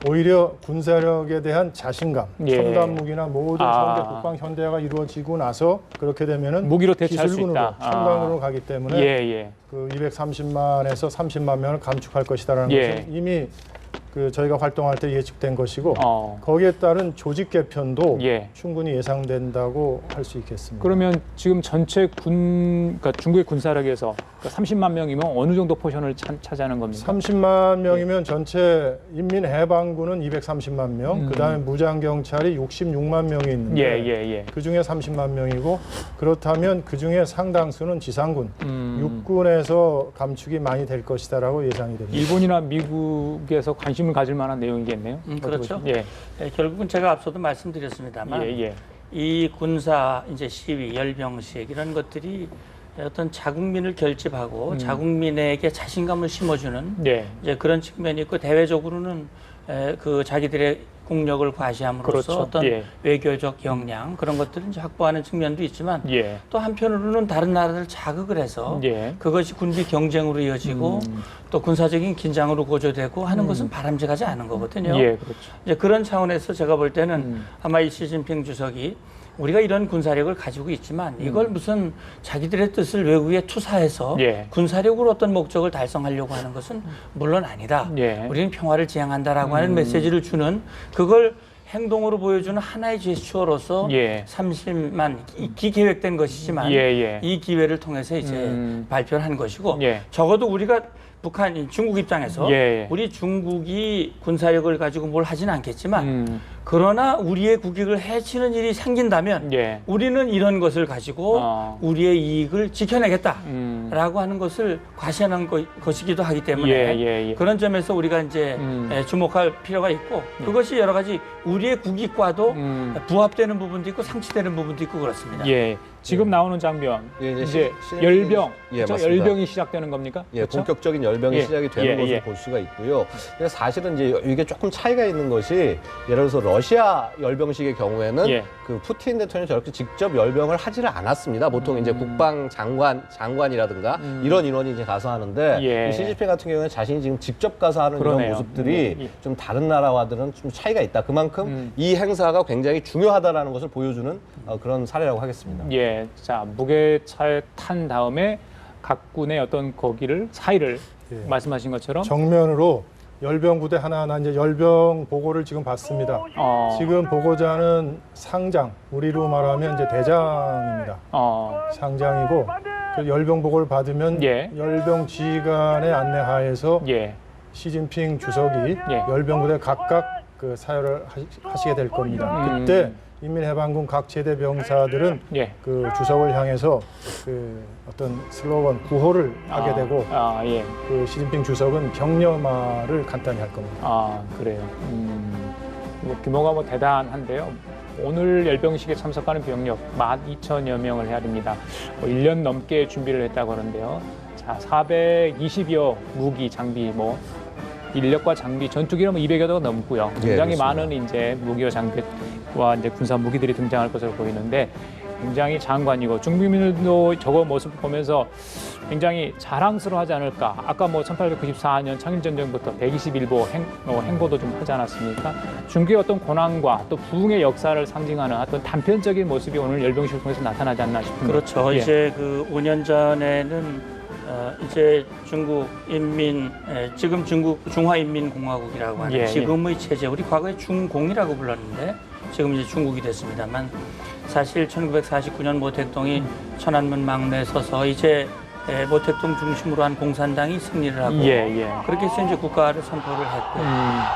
오히려 군사력에 대한 자신감, 첨단 무기나 모든 현대 국방 현대화가 이루어지고 나서 그렇게 되면은 무기로 대체할 수 기술군으로 있다. 첨단으로 가기 때문에 그 230만에서 30만 명을 감축할 것이다라는 것은 이미 그 저희가 활동할 때 예측된 것이고 거기에 따른 조직 개편도 충분히 예상된다고 할 수 있겠습니다. 그러면 지금 전체 그러니까 중국의 군사력에서 30만 명이면 어느 정도 포션을 차지하는 겁니까? 30만 명이면 전체 인민해방군은 230만 명, 그다음에 무장경찰이 66만 명이 있는데 그중에 30만 명이고 그렇다면 그중에 상당수는 지상군, 육군에서 감축이 많이 될 것이다라고 예상이 됩니다. 일본이나 미국에서 관심을 가질 만한 내용이겠네요. 그렇죠. 결국은 제가 앞서도 말씀드렸습니다만 이 군사 이제 시위, 열병식 이런 것들이 어떤 자국민을 결집하고 자국민에게 자신감을 심어주는 이제 그런 측면이 있고 대외적으로는 그 자기들의 국력을 과시함으로써 어떤 외교적 역량 그런 것들을 이제 확보하는 측면도 있지만 또 한편으로는 다른 나라를 자극을 해서 그것이 군비 경쟁으로 이어지고 또 군사적인 긴장으로 고조되고 하는 것은 바람직하지 않은 거거든요. 이제 그런 차원에서 제가 볼 때는 아마 이 시진핑 주석이 우리가 이런 군사력을 가지고 있지만 이걸 무슨 자기들의 뜻을 외국에 투사해서 군사력으로 어떤 목적을 달성하려고 하는 것은 물론 아니다. 우리는 평화를 지향한다라고 하는 메시지를 주는 그걸 행동으로 보여주는 하나의 제스처로서 30만 기계획된 것이지만 이 기회를 통해서 이제 발표를 한 것이고 적어도 우리가 중국 입장에서 우리 중국이 군사력을 가지고 뭘 하지는 않겠지만 그러나 우리의 국익을 해치는 일이 생긴다면 우리는 이런 것을 가지고 우리의 이익을 지켜내겠다라고 하는 것을 과시하는 것이기도 하기 때문에 그런 점에서 우리가 이제 주목할 필요가 있고 그것이 여러 가지 우리의 국익과도 부합되는 부분도 있고 상치되는 부분도 있고 그렇습니다. 지금 나오는 장면 이제 열병, 열병이 시작되는 겁니까? 그렇죠? 본격적인 열병이 시작이 되는 것을 볼 수가 있고요. 사실은 이제 이게 조금 차이가 있는 것이 예를 들어서 러시아 열병식의 경우에는 그 푸틴 대통령이 저렇게 직접 열병을 하지를 않았습니다. 보통 이제 국방 장관이라든가 이런 인원이 이제 가서 하는데 시진핑 같은 경우에는 자신이 지금 직접 가서 하는 이런 모습들이 좀 다른 나라와들은 좀 차이가 있다. 그만큼 이 행사가 굉장히 중요하다라는 것을 보여주는 그런 사례라고 하겠습니다. 자, 무게차에 탄 다음에 각 군의 어떤 거기를 사이를 말씀하신 것처럼 정면으로 열병 부대 하나하나 이제 열병 보고를 지금 받습니다. 지금 보고자는 상장, 우리로 말하면 이제 대장입니다. 상장이고 그 열병 보고를 받으면 열병 지휘관의 안내하에서 시진핑 주석이 열병 부대 각각 그 사열을 하시게 될 겁니다. 그때 인민해방군 각 제대 병사들은 그 주석을 향해서 그 어떤 슬로건 구호를 하게 되고 그 시진핑 주석은 격려말을 간단히 할 겁니다. 그래요. 뭐 규모가 뭐 대단한데요. 오늘 열병식에 참석하는 병력 12,000여 명을 해야 됩니다. 1년 넘게 준비를 했다고 하는데요. 자, 420여 무기, 장비, 인력과 장비, 전투기는 200여 대가 넘고요. 굉장히 많은 이제 무기와 장비와 이제 군사 무기들이 등장할 것으로 보이는데 굉장히 장관이고 중국민들도 저거 모습 보면서 굉장히 자랑스러워하지 않을까. 아까 1894년 창일전쟁부터 121보 행보도 좀 하지 않았습니까? 중국의 어떤 고난과 또 부흥의 역사를 상징하는 어떤 단편적인 모습이 오늘 열병식을 통해서 나타나지 않나 싶습니다. 그렇죠. 이제 그 5년 전에는 이제 지금 중화인민공화국이라고 하는 지금의 체제, 우리 과거에 중공이라고 불렀는데 지금 이제 중국이 됐습니다만 사실 1949년 모택동이 천안문 막내에 서서 이제 모택동 중심으로 한 공산당이 승리를 하고 그렇게 해서 이제 국가를 선포를 했고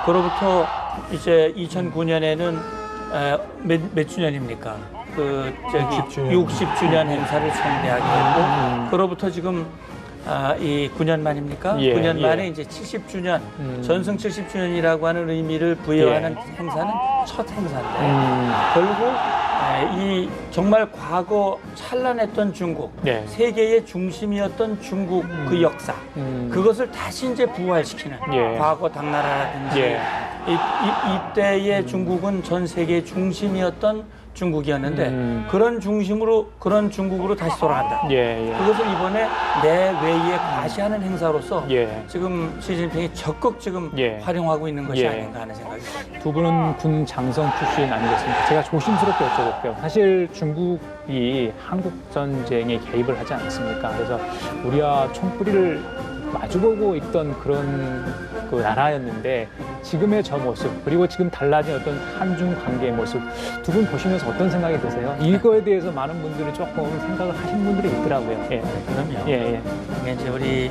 그로부터 이제 2009년에는 몇 주년입니까? 60주년 행사를 성대하게 했고 그로부터 지금 이 9년 만입니까? 9년 만에 이제 70주년, 전승 70주년이라고 하는 의미를 부여하는 행사는 첫 행사인데 결국 이 정말 과거 찬란했던 중국, 세계의 중심이었던 중국 그 역사, 그것을 다시 이제 부활시키는 과거 당나라라든지 이때의 중국은 전 세계의 중심이었던 중국이었는데 그런 중국으로 다시 돌아간다. 그것을 이번에 내외에 과시하는 행사로서 지금 시진핑이 적극 지금 활용하고 있는 것이 아닌가 하는 생각이 듭니다. 두 분은 군 장성 출신 아니겠습니까? 제가 조심스럽게 여쭤볼게요. 사실 중국이 한국 전쟁에 개입을 하지 않습니까? 그래서 우리와 총뿌리를 마주보고 있던 그런 그 나라였는데 지금의 저 모습 그리고 지금 달라진 어떤 한중 관계의 모습 두 분 보시면서 어떤 생각이 드세요? 이거에 대해서 많은 분들이 조금 생각을 하신 분들이 있더라고요. 예. 그럼요. 예, 예. 이제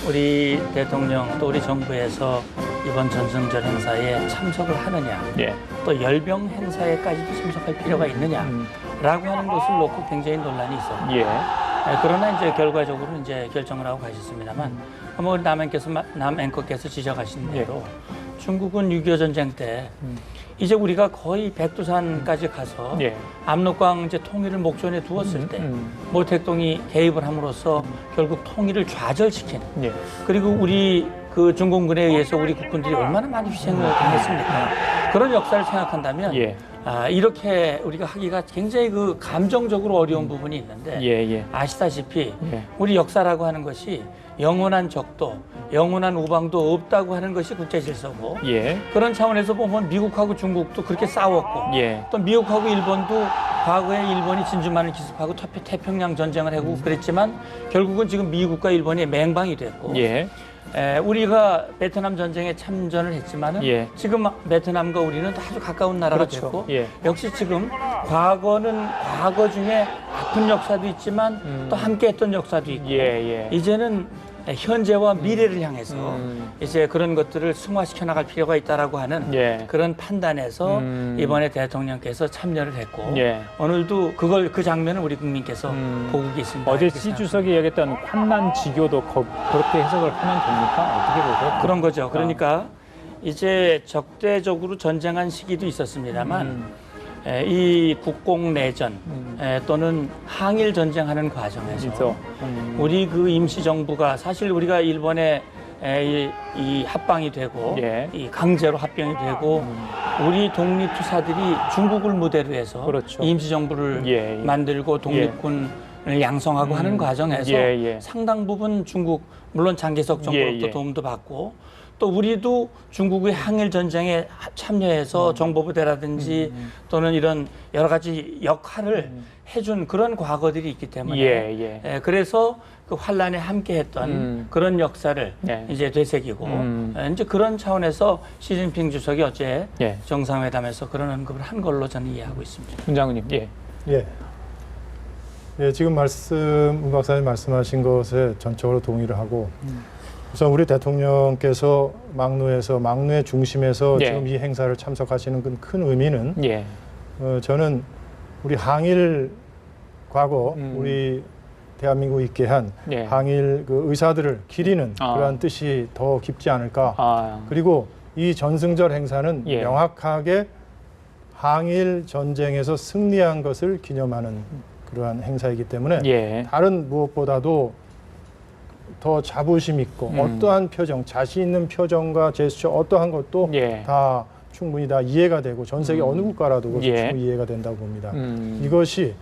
우리 대통령 또 우리 정부에서 이번 전승절 행사에 참석을 하느냐, 예. 또 열병 행사에까지도 참석할 필요가 있느냐라고 하는 것을 놓고 굉장히 논란이 있었고, 예. 그러나 이제 결과적으로 이제 결정을 하고 가셨습니다만, 뭐 남 앵커께서 지적하신 대로 중국은 6.25 전쟁 때 이제 우리가 거의 백두산까지 가서 예. 압록강 이제 통일을 목전에 두었을 때 모택동이 개입을 함으로써 결국 통일을 좌절시킨 예. 그리고 우리 그 중공군에 의해서 우리 국군들이 얼마나 많이 희생을 당했습니까? 그런 역사를 생각한다면 예. 이렇게 우리가 하기가 굉장히 그 감정적으로 어려운 부분이 있는데 예, 예. 아시다시피 예. 우리 역사라고 하는 것이 영원한 적도, 영원한 우방도 없다고 하는 것이 국제 질서고 예. 그런 차원에서 보면 미국하고 중국도 그렇게 싸웠고 예. 또 미국하고 일본도 과거에 일본이 진주만을 기습하고 태평양 전쟁을 하고 그랬지만 결국은 지금 미국과 일본이 맹방이 됐고 예. 우리가 베트남 전쟁에 참전을 했지만은 예. 지금 베트남과 우리는 아주 가까운 나라가 그렇죠. 됐고 예. 역시 지금 과거는 과거 중에 아픈 역사도 있지만 또 함께했던 역사도 있고 예, 예. 이제는 현재와 미래를 향해서 이제 그런 것들을 승화시켜 나갈 필요가 있다라고 하는 예. 그런 판단에서 이번에 대통령께서 참여를 했고 예. 오늘도 그 장면을 우리 국민께서 보고 계십니다. 어제 이렇게 시 주석이 얘기했던 환난지교도 그렇게 해석을 하면 됩니까? 어떻게 보세요? 그런 거죠. 그러니까 이제 적대적으로 전쟁한 시기도 있었습니다만 이 국공 내전 또는 항일 전쟁하는 과정에서 우리 그 임시 정부가 사실 우리가 일본에 이 합방이 되고 예. 이 강제로 합병이 되고 우리 독립투사들이 중국을 무대로 해서 그렇죠. 임시 정부를 예, 예. 만들고 독립군을 양성하고 하는 과정에서 예, 예. 상당 부분 중국 물론 장개석 정부로부터 예, 예. 도움도 받고 또 우리도 중국의 항일 전쟁에 참여해서 정보부대라든지 또는 이런 여러 가지 역할을 해준 그런 과거들이 있기 때문에 예, 예. 그래서 그 환란에 함께했던 그런 역사를 네. 이제 되새기고 이제 그런 차원에서 시진핑 주석이 어제 예. 정상회담에서 그런 언급을 한 걸로 저는 이해하고 있습니다. 문 장군님, 예. 예. 예, 지금 문 박사님 말씀하신 것에 전적으로 동의를 하고 우선 우리 대통령께서 막루의 중심에서 예. 지금 이 행사를 참석하시는 큰 의미는 예. 저는 우리 항일 과거 우리 대한민국이 있게 한 예. 항일 그 의사들을 기리는 그러한 뜻이 더 깊지 않을까. 그리고 이 전승절 행사는 예. 명확하게 항일 전쟁에서 승리한 것을 기념하는 그러한 행사이기 때문에 예. 다른 무엇보다도 더 자부심 있고 어떠한 표정, 자신 있는 표정과 제스처 어떠한 것도 예. 다 충분히 다 이해가 되고 전 세계 어느 국가라도 그것이 예. 충분히 이해가 된다고 봅니다. 이것이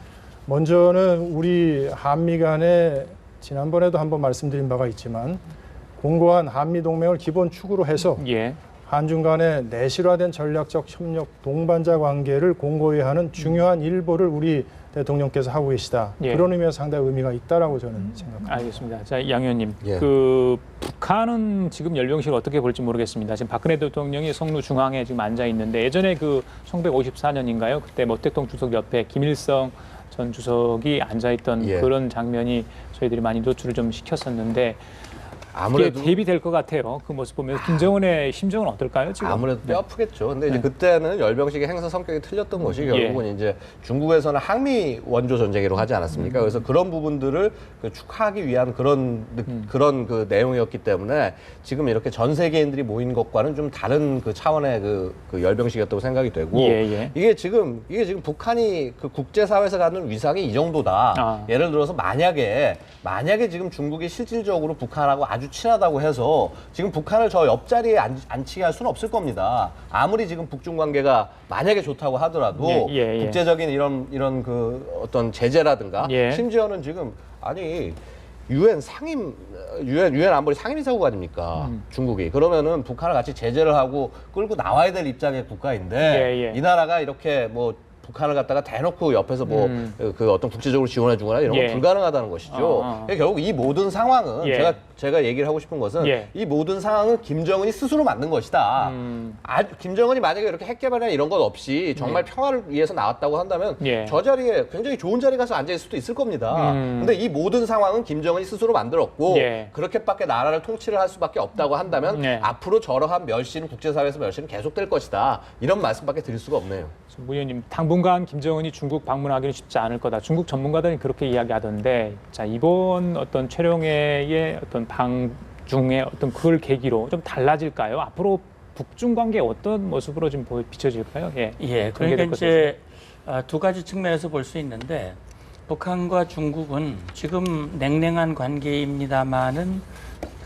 먼저는 우리 한미 간에 지난번에도 한번 말씀드린 바가 있지만 공고한 한미 동맹을 기본 축으로 해서 예. 한중 간의 내실화된 전략적 협력 동반자 관계를 공고히 하는 중요한 일보를 우리 대통령께서 하고 계시다. 예. 그런 의미에서 상당히 의미가 있다라고 저는 생각합니다. 알겠습니다. 자, 양 의원님, 예. 그 북한은 지금 열병식을 어떻게 볼지 모르겠습니다. 지금 박근혜 대통령이 성루 중앙에 지금 앉아 있는데 예전에 그 1954년인가요? 그때 모택동 주석 옆에 김일성 전 주석이 앉아 있던 예. 그런 장면이 저희들이 많이 노출을 좀 시켰었는데 아무래도 이게 대비될 것 같아요. 그 모습 보면 김정은의 심정은 어떨까요? 지금? 아무래도 뼈 아프겠죠. 근데 이제 그때는 열병식의 행사 성격이 틀렸던 것이 결국은 이제 중국에서는 항미 원조 전쟁으로 하지 않았습니까? 그래서 그런 부분들을 축하하기 위한 그런 그 내용이었기 때문에 지금 이렇게 전 세계인들이 모인 것과는 좀 다른 그 차원의 그 열병식이었다고 생각이 되고 이게 지금 북한이 그 국제사회에서 갖는 위상이 이 정도다. 예를 들어서 만약에 지금 중국이 실질적으로 북한하고 아주 친하다고 해서 지금 북한을 저 옆자리에 앉히게 할 수는 없을 겁니다. 아무리 지금 북중 관계가 만약에 좋다고 하더라도 국제적인 이런 그 어떤 제재라든가 심지어는 지금 아니 유엔 안보리 상임이사국 아닙니까? 중국이. 그러면은 북한을 같이 제재를 하고 끌고 나와야 될 입장의 국가인데 이 나라가 이렇게 뭐 북한을 갖다가 대놓고 옆에서 뭐 그 어떤 국제적으로 지원해 주거나 이런 건 불가능하다는 것이죠. 결국 이 모든 상황은 제가 얘기를 하고 싶은 것은 이 모든 상황은 김정은이 스스로 만든 것이다. 김정은이 만약에 이렇게 핵 개발이나 이런 것 없이 정말 평화를 위해서 나왔다고 한다면 저 자리에 굉장히 좋은 자리 가서 앉아 있을 수도 있을 겁니다. 근데 이 모든 상황은 김정은이 스스로 만들었고 그렇게밖에 나라를 통치를 할 수밖에 없다고 한다면 앞으로 저러한 멸시는 국제사회에서 멸시는 계속될 것이다. 이런 말씀밖에 드릴 수가 없네요. 무 의원님, 당분간 김정은이 중국 방문하기는 쉽지 않을 거다. 중국 전문가들은 그렇게 이야기하던데, 자, 이번 어떤 최룡해의 어떤 방중의 어떤 그걸 계기로 좀 달라질까요? 앞으로 북중 관계 어떤 모습으로 좀 비춰질까요? 그러니까 이제 두 가지 측면에서 볼 수 있는데, 북한과 중국은 지금 냉랭한 관계입니다만은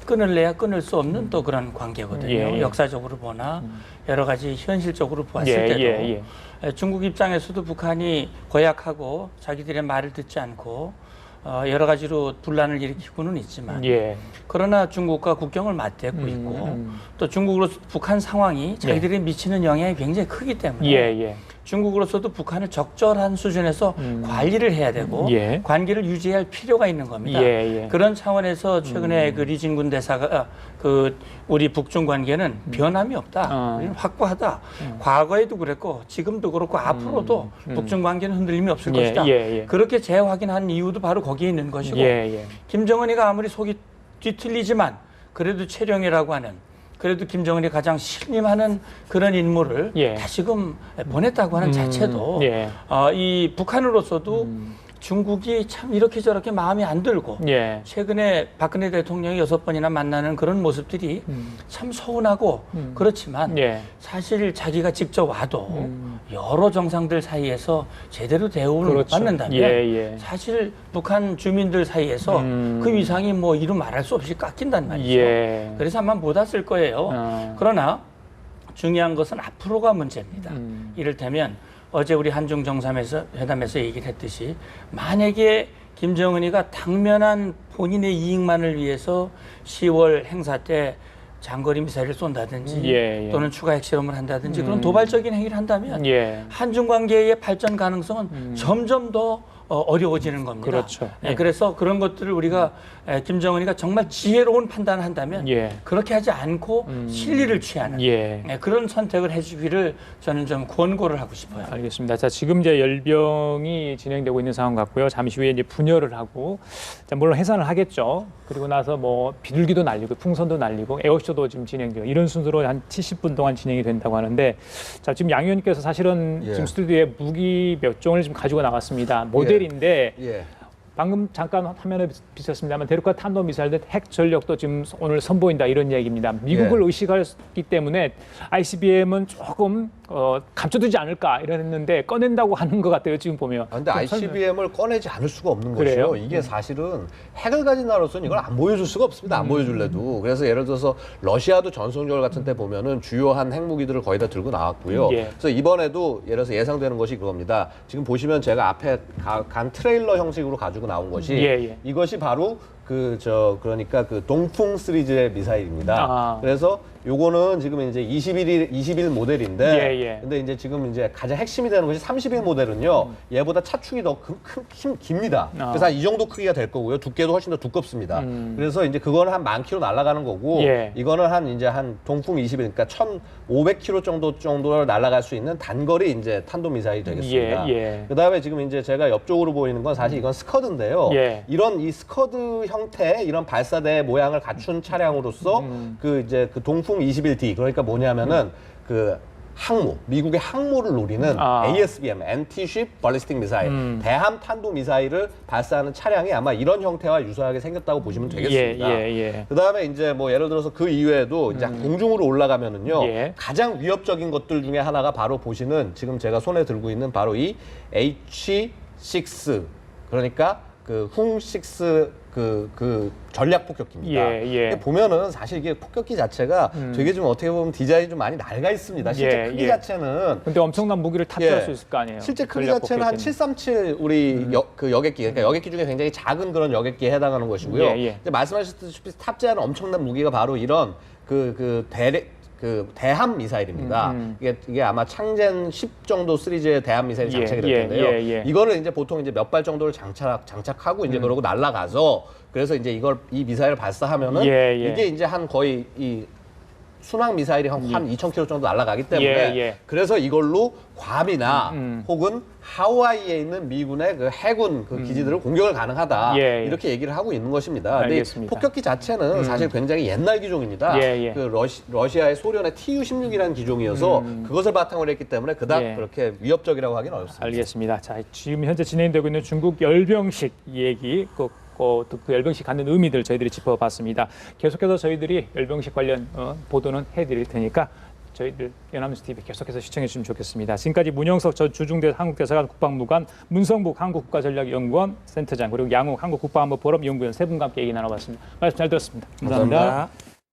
끊을래야 끊을 수 없는 또 그런 관계거든요. 역사적으로 보나 여러 가지 현실적으로 보았을 때도 중국 입장에서도 북한이 고약하고 자기들의 말을 듣지 않고 여러 가지로 분란을 일으키고는 있지만 그러나 중국과 국경을 맞대고 있고 또 중국으로서 북한 상황이 자기들이 미치는 영향이 굉장히 크기 때문에 중국으로서도 북한을 적절한 수준에서 관리를 해야 되고 관계를 유지할 필요가 있는 겁니다. 그런 차원에서 최근에 그 리진군 대사가 우리 북중 관계는 변함이 없다. 우리는 확고하다. 과거에도 그랬고 지금도 그렇고 앞으로도 북중 관계는 흔들림이 없을 것이다. 그렇게 재확인한 이유도 바로 거기에 있는 것이고 김정은이가 아무리 속이 뒤틀리지만 그래도 최룡해라고 하는 그래도 김정은이 가장 신임하는 그런 인물을 다시금 보냈다고 하는 자체도 이 북한으로서도 중국이 참 이렇게 저렇게 마음이 안 들고 최근에 박근혜 대통령이 6번이나 만나는 그런 모습들이 참 서운하고 그렇지만 사실 자기가 직접 와도 여러 정상들 사이에서 제대로 대우를 못 받는다면 사실 북한 주민들 사이에서 그 위상이 뭐 이루 말할 수 없이 깎인단 말이죠. 그래서 아마 못 왔을 거예요. 그러나 중요한 것은 앞으로가 문제입니다. 이를테면 어제 우리 한중 정상회담에서 얘기를 했듯이 만약에 김정은이가 당면한 본인의 이익만을 위해서 10월 행사 때 장거리 미사일을 쏜다든지 또는 추가 핵실험을 한다든지 그런 도발적인 행위를 한다면 한중 관계의 발전 가능성은 점점 더 어려워지는 겁니다. 그렇죠. 그래서 그런 것들을 우리가 김정은이가 정말 지혜로운 판단을 한다면 그렇게 하지 않고 실리를 취하는 그런 선택을 해주기를 저는 좀 권고를 하고 싶어요. 알겠습니다. 자, 지금 이제 열병이 진행되고 있는 상황 같고요. 잠시 후에 이제 분열을 하고, 자, 물론 해산을 하겠죠. 그리고 나서 뭐 비둘기도 날리고 풍선도 날리고 에어쇼도 지금 진행돼요. 이런 순서로 한 70분 동안 진행이 된다고 하는데, 자, 지금 양 의원님께서 사실은 지금 스튜디오에 무기 몇 종을 지금 가지고 나왔습니다. 모델인데. 방금 잠깐 화면에 비쳤습니다만 대륙간 탄도미사일 등 핵 전력도 지금 오늘 선보인다 이런 얘기입니다. 미국을 의식했기 때문에 ICBM은 조금 감춰두지 않을까 이랬는데 꺼낸다고 하는 것 같아요. 지금 보면. 근데 ICBM을 꺼내지 않을 수가 없는 것이요. 이게 사실은 핵을 가진 나라로서는 이걸 안 보여줄 수가 없습니다. 안 보여줄래도. 그래서 예를 들어서 러시아도 전성절 같은 때 보면은 주요한 핵무기들을 거의 다 들고 나왔고요. 그래서 이번에도 예를 들어서 예상되는 것이 그겁니다. 지금 보시면 제가 앞에 간 트레일러 형식으로 가지고 나온 것이 이것이 바로 그러니까 그 동풍 시리즈의 미사일입니다. 그래서 요거는 지금 이제 21 모델인데 근데 이제 지금 이제 가장 핵심이 되는 것이 31 모델은요. 얘보다 차축이 더 깁니다. 그래서 한 이 정도 크기가 될 거고요. 두께도 훨씬 더 두껍습니다. 그래서 이제 그거는 한 10,000km 날아가는 거고 이거는 한 동풍 21 그러니까 1,500km 정도를 날아갈 수 있는 단거리 이제 탄도 미사일이 되겠습니다. 그다음에 지금 이제 제가 옆쪽으로 보이는 건 사실 이건 스커드인데요. 이런 이 스커드 형태의 이런 발사대 모양을 갖춘 차량으로서 그 동풍 21D 그러니까 뭐냐면은 미국의 항모를 노리는 ASBM, Anti-Ship Ballistic Missile, 대함 탄도 미사일을 발사하는 차량이 아마 이런 형태와 유사하게 생겼다고 보시면 되겠습니다. 그다음에 이제 뭐 예를 들어서 그 이외에도 이제 공중으로 올라가면은요. 가장 위협적인 것들 중에 하나가 바로 보시는 지금 제가 손에 들고 있는 바로 이 H6 그러니까 흥6 전략 폭격기입니다. 보면은 사실 이게 폭격기 자체가 되게 좀 어떻게 보면 디자인이 좀 많이 낡아 있습니다. 실제 크기 자체는. 근데 엄청난 무기를 탑재할 수 있을 거 아니에요. 실제 크기 자체는 한 737 우리 여객기, 그러니까 여객기 중에 굉장히 작은 그런 여객기에 해당하는 것이고요. 말씀하셨다시피 탑재하는 엄청난 무기가 바로 이런 그 대함 미사일입니다. 이게 아마 창젠 10 정도 시리즈의 대함 미사일이 장착이 될 텐데요. 이거를 이제 보통 이제 몇 발 정도를 장착하고 이제 그러고 날아가서 그래서 이제 이 미사일을 발사하면은 이게 이제 한 거의 이 순항 미사일이 한 2,000km 정도 날아가기 때문에 그래서 이걸로 괌이나 혹은 하와이에 있는 미군의 그 해군 그 기지들을 공격을 가능하다 이렇게 얘기를 하고 있는 것입니다. 근데 이 폭격기 자체는 사실 굉장히 옛날 기종입니다. 그 러시아의 소련의 Tu-16이라는 기종이어서 그것을 바탕으로 했기 때문에 그닥 그렇게 위협적이라고 하기는 어렵습니다. 알겠습니다. 자, 지금 현재 진행되고 있는 중국 열병식 얘기 그 열병식 갖는 의미들 저희들이 짚어봤습니다. 계속해서 저희들이 열병식 관련 보도는 해드릴 테니까 저희들 연합뉴스 TV 계속해서 시청해 주시면 좋겠습니다. 지금까지 문영석 전 주중대 한국대사관 국방부관, 문성북 한국국가전략연구원 센터장, 그리고 양욱 한국국방안보포럼 연구원 세 분과 함께 얘기 나눠봤습니다. 말씀 잘 들었습니다. 감사합니다.